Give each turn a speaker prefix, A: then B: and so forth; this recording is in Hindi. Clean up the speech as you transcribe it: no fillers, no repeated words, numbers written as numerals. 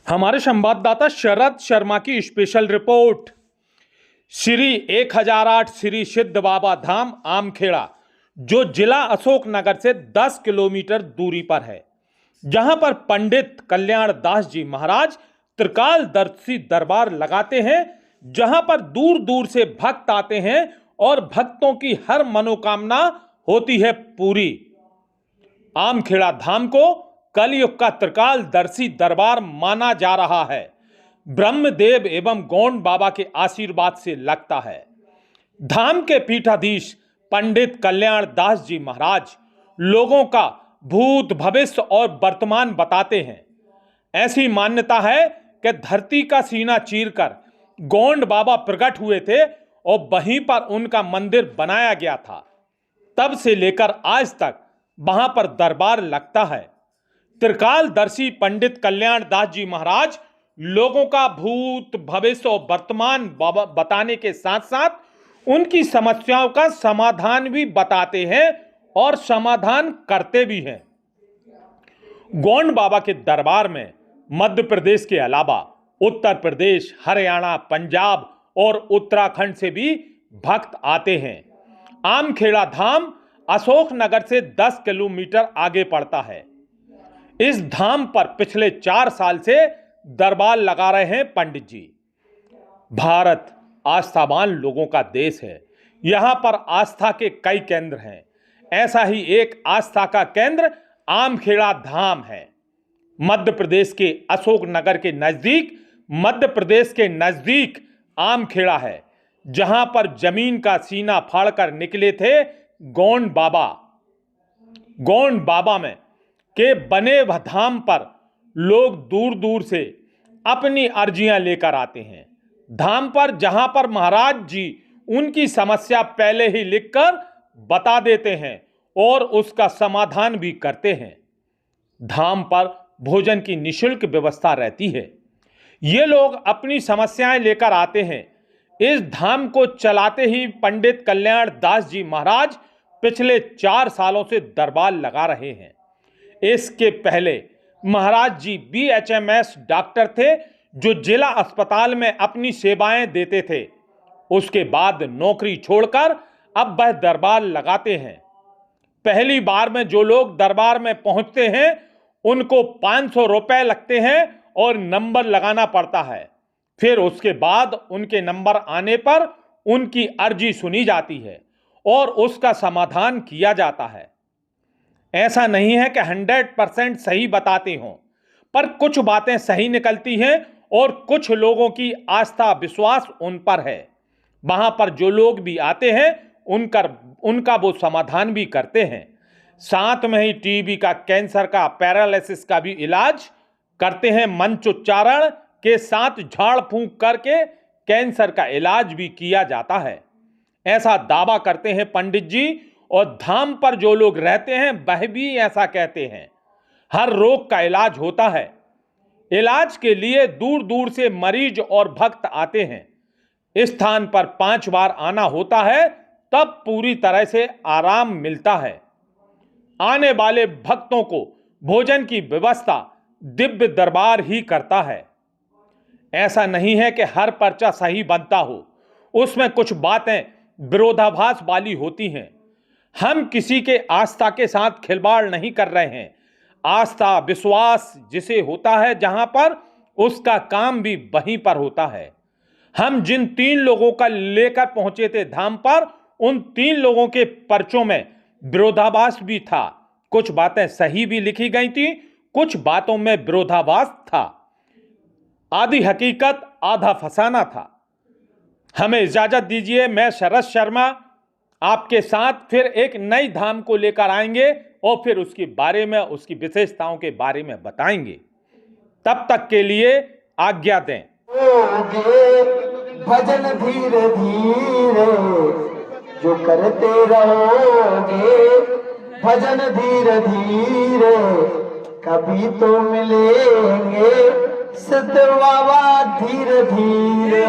A: हमारे संवाददाता शरद शर्मा की स्पेशल रिपोर्ट। श्री 1008 श्री सिद्ध बाबा धाम आमखेड़ा, जो जिला अशोकनगर से 10 किलोमीटर दूरी पर है, जहां पर पंडित कल्याण दास जी महाराज त्रिकालदर्शी दरबार लगाते हैं, जहां पर दूर दूर से भक्त आते हैं और भक्तों की हर मनोकामना होती है पूरी। आमखेड़ा धाम को कलयुग का त्रिकालदर्शी दरबार माना जा रहा है। ब्रह्मदेव एवं गौंड बाबा के आशीर्वाद से लगता है। धाम के पीठाधीश पंडित कल्याण दास जी महाराज लोगों का भूत, भविष्य और वर्तमान बताते हैं। ऐसी मान्यता है कि धरती का सीना चीरकर गौंड बाबा प्रकट हुए थे और वहीं पर उनका मंदिर बनाया गया था। तब से लेकर आज तक वहां पर दरबार लगता है। त्रिकालदर्शी पंडित कल्याण दास जी महाराज लोगों का भूत, भविष्य और वर्तमान बताने के साथ साथ उनकी समस्याओं का समाधान भी बताते हैं और समाधान करते भी हैं। गौंड बाबा के दरबार में मध्य प्रदेश के अलावा उत्तर प्रदेश, हरियाणा, पंजाब और उत्तराखंड से भी भक्त आते हैं। आमखेड़ा धाम अशोकनगर से 10 किलोमीटर आगे पड़ता है। इस धाम पर पिछले 4 साल से दरबार लगा रहे हैं पंडित जी। भारत आस्थावान लोगों का देश है। यहां पर आस्था के कई केंद्र हैं। ऐसा ही एक आस्था का केंद्र आमखेड़ा धाम है। मध्य प्रदेश के अशोकनगर के नजदीक आमखेड़ा है, जहां पर जमीन का सीना फाड़कर निकले थे गौंड बाबा। गौंड बाबा में के बने वह धाम पर लोग दूर दूर से अपनी अर्जियां लेकर आते हैं। धाम पर जहां पर महाराज जी उनकी समस्या पहले ही लिखकर बता देते हैं और उसका समाधान भी करते हैं। धाम पर भोजन की निःशुल्क व्यवस्था रहती है। ये लोग अपनी समस्याएं लेकर आते हैं। इस धाम को चलाते ही पंडित कल्याण दास जी महाराज पिछले 4 सालों से दरबार लगा रहे हैं। इसके पहले महाराज जी BHMS डॉक्टर थे, जो जिला अस्पताल में अपनी सेवाएं देते थे। उसके बाद नौकरी छोड़कर अब वह दरबार लगाते हैं। पहली बार में जो लोग दरबार में पहुंचते हैं उनको 500 रुपए लगते हैं और नंबर लगाना पड़ता है। फिर उसके बाद उनके नंबर आने पर उनकी अर्जी सुनी जाती है और उसका समाधान किया जाता है। ऐसा नहीं है कि 100% सही बताते हों, पर कुछ बातें सही निकलती हैं और कुछ लोगों की आस्था विश्वास उन पर है। वहां पर जो लोग भी आते हैं उनका वो समाधान भी करते हैं। साथ में ही टीबी का, कैंसर का, पैरालिसिस का भी इलाज करते हैं। मंत्रोच्चारण के साथ झाड़ फूंक करके कैंसर का इलाज भी किया जाता है, ऐसा दावा करते हैं पंडित जी। और धाम पर जो लोग रहते हैं वह भी ऐसा कहते हैं। हर रोग का इलाज होता है। इलाज के लिए दूर दूर से मरीज और भक्त आते हैं। इस स्थान पर 5 बार आना होता है, तब पूरी तरह से आराम मिलता है। आने वाले भक्तों को भोजन की व्यवस्था दिव्य दरबार ही करता है। ऐसा नहीं है कि हर पर्चा सही बनता हो, उसमें कुछ बातें विरोधाभास वाली होती हैं। हम किसी के आस्था के साथ खिलवाड़ नहीं कर रहे हैं। आस्था विश्वास जिसे होता है जहां पर, उसका काम भी वहीं पर होता है। हम जिन 3 लोगों का लेकर पहुंचे थे धाम पर, उन 3 लोगों के पर्चों में विरोधाभास भी था। कुछ बातें सही भी लिखी गई थी, कुछ बातों में विरोधाभास था। आधी हकीकत आधा फसाना था। हमें इजाजत दीजिए। मैं शरद शर्मा आपके साथ फिर एक नई धाम को लेकर आएंगे और फिर उसके बारे में, उसकी विशेषताओं के बारे में बताएंगे। तब तक के लिए आज्ञा दें।
B: भजन धीरे धीरे जो करते रहोगे, भजन धीरे धीरे कभी तो मिलेंगे सिद्ध बाबा धीरे धीरे।